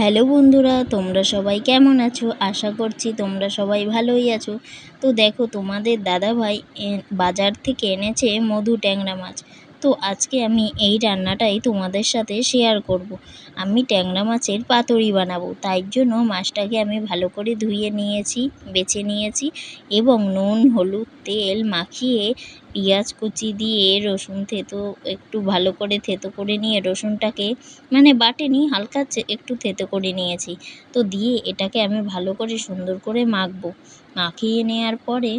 Hello বন্ধুরা, তোমরা সবাই কেমন আছো? আশা করছি তোমরা সবাই ভালোই আছো। তো দেখো, তোমাদের দাদাভাই বাজার থেকে এনেছে মধু ট্যাংরা মাছ। তো আজকে আমি এই রান্নাটাই তোমাদের সাথে শেয়ার করব। আমি ট্যাংরা মাছের পাতুরি বানাবো, তাই জন্য মাছটাকে আমি ভালো করে ধুয়ে নিয়েছি, বেছে নিয়েছি এবং নুন, হলুদ, তেল মাখিয়ে পেঁয়াজ কুচি দিয়ে রসুন থেতো একটু ভালো করে থেতো করে নিয়ে রসুনটাকে বাটেনি, হালকা একটু থেতো করে নিয়েছি। তো দিয়ে এটাকে আমি ভালো করে সুন্দর করে মাখবো। মাখিয়ে নেওয়ার পরে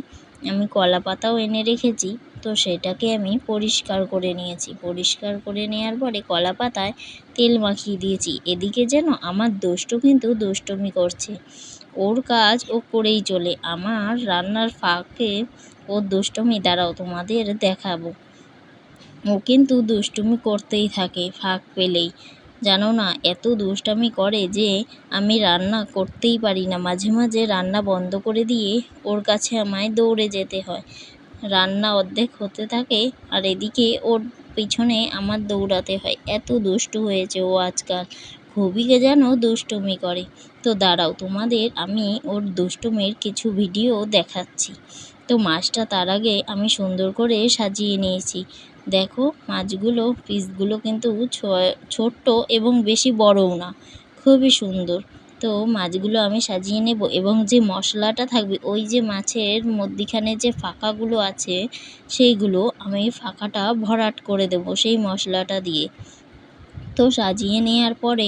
আমি কলা পাতাও এনে রেখেছি, তো সেটাকে আমি পরিষ্কার করে নিয়েছি। পরিষ্কার করে নেওয়ার পরে কলা পাতায় তেল মাখিয়ে দিয়েছি। এদিকে যেন আমার দুষ্টু কিন্তু দুষ্টুমি করছে, ওর কাজ ও করেই চলে। আমার রান্নার ফাঁকে ওর দুষ্টুমি দাঁড়াও তোমাদের দেখাবো। ও কিন্তু দুষ্টুমি করতেই থাকে ফাঁক পেলেই, জানো না এত দুষ্টামি করে যে আমি রান্না করতেই পারি না। মাঝে মাঝে রান্না বন্ধ করে দিয়ে ওর কাছে আমায় দৌড়ে যেতে হয়। রান্না অর্ধেক হতে থাকে আর এদিকে ওর পিছনে আমার দৌড়াতে হয়। এত দুষ্টু হয়েছে ও আজকাল, খুবই যেন দুষ্টুমি করে। তো দাঁড়াও, তোমাদের আমি ওর দুষ্টুমির কিছু ভিডিও দেখাচ্ছি। তো মাছটা তার আগে আমি সুন্দর করে সাজিয়ে নিয়েছি। দেখো, মাছগুলো পিসগুলো কিন্তু ছোট্ট এবং বেশি বড়ও না, খুবই সুন্দর। তো মাছগুলো আমি সাজিয়ে নেব এবং যে মশলাটা থাকবে, ওই যে মাছের মধ্যিখানে যে ফাঁকাগুলো আছে সেইগুলো আমি ফাঁকাটা ভরাট করে দেব সেই মশলাটা দিয়ে। তো সাজিয়ে নেওয়ার পরে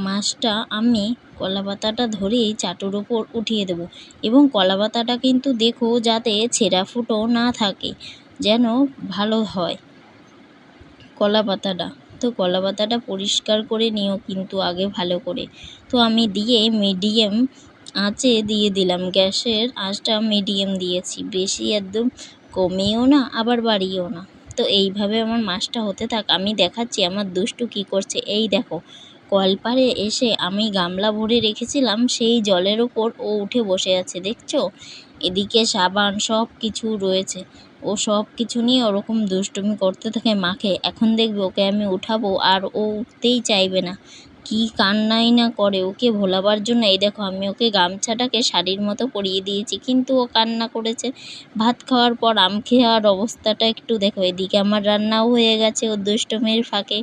মাছটা আমি কলা পাতাটা ধরেই চাটুর ওপর উঠিয়ে দেব এবং কলা পাতাটা কিন্তু দেখো যাতে ছেঁড়া ফুটো না থাকে, যেন ভালো হয় কলা পাতাটা। তো কলা পাতাটা পরিষ্কার করে নিও কিন্তু আগে ভালো করে। তো আমি দিয়ে মিডিয়াম আঁচে দিয়ে দিলাম, গ্যাসের আঁচটা মিডিয়াম দিয়েছি, বেশি একদম কমিয়েও না আবার বাড়িয়েও না। তো এইভাবে আমার মাছটা হতে থাক, আমি দেখাচ্ছি আমার দুষ্টু কী করছে। এই দেখো, কলপাড়ে এসে আমি গামলা ভরে রেখেছিলাম সেই জলের ওপর ও উঠে বসে আছে, দেখছো? এদিকে সাবান সব কিছু রয়েছে, ও সব কিছু নিয়ে ওরকম দুষ্টুমি করতে থাকে মাকে। এখন দেখবে ওকে আমি উঠাবো আর ও উঠতেই চাইবে না, কি কান্নাই না করে। ওকে ভোলাবার জন্য এই দেখো আমি ওকে গামছাটাকে শাড়ির মতো পরিয়ে দিয়েছি, কিন্তু ও কান্না করেছে। ভাত খাওয়ার পর আম খাওয়ার অবস্থাটা একটু দেখো। এদিকে আমার রান্নাও হয়ে গেছে ওর দুষ্টুমির ফাঁকে।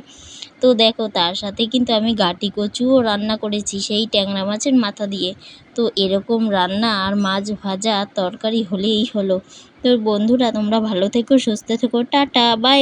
তো দেখো, তার সাথে কিন্তু আমি গাটি কচুও রান্না করেছি সেই ট্যাংরা মাছের মাথা দিয়ে। তো এরকম রান্না আর মাছ ভাজা তরকারি হলেই হলো। তো বন্ধুরা, তোমরা ভালো থেকো, সুস্থ থেকো, টাটা, বাই।